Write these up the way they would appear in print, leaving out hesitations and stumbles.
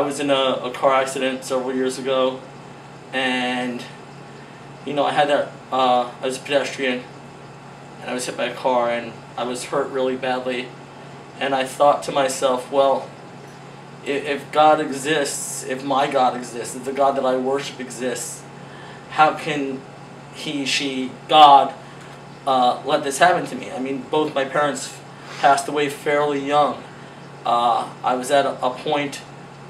was in a car accident several years ago, and I had that. I was a pedestrian, and I was hit by a car, and I was hurt really badly. And I thought to myself, well, if God exists, if my God exists, if the God that I worship exists, how can he, she, God, let this happen to me? I mean, both my parents passed away fairly young. I was at a point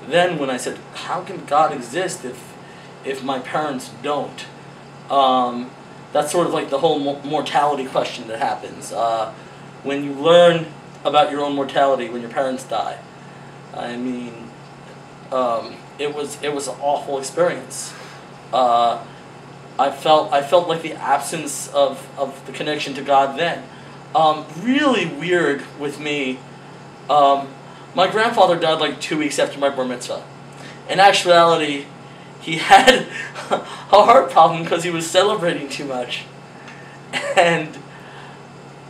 then when I said, how can God exist if my parents don't? That's sort of like the whole mortality question that happens. When you learn about your own mortality when your parents die, I mean, it was an awful experience. I felt like the absence of the connection to God then. Really weird with me. My grandfather died like 2 weeks after my bar mitzvah. In actuality, he had a heart problem because he was celebrating too much. And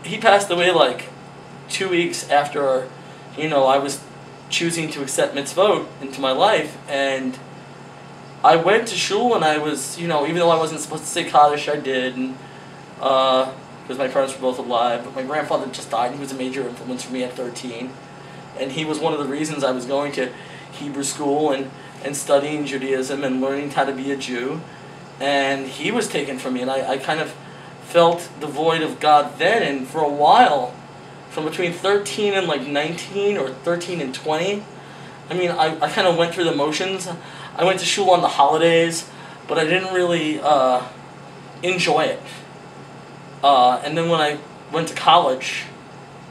he passed away like 2 weeks after, I was choosing to accept mitzvot into my life. And I went to shul and I was, even though I wasn't supposed to say Kaddish, I did. And because my parents were both alive. But my grandfather just died, and he was a major influence for me at 13. And he was one of the reasons I was going to Hebrew school and studying Judaism and learning how to be a Jew. And he was taken from me, and I kind of felt the void of God then. And for a while, from between 13 and like 19 or 13 and 20, I mean, I kind of went through the motions. I went to shul on the holidays, but I didn't really enjoy it. And then when I went to college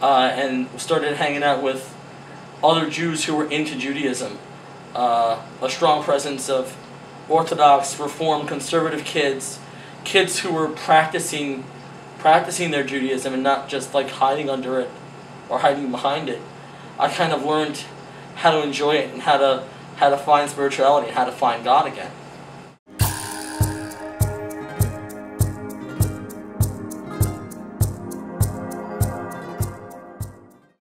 and started hanging out with other Jews who were into Judaism, a strong presence of Orthodox, Reform, conservative kids who were practicing their Judaism and not just like hiding under it or hiding behind it, I kind of learned how to enjoy it and how to find spirituality and how to find God again.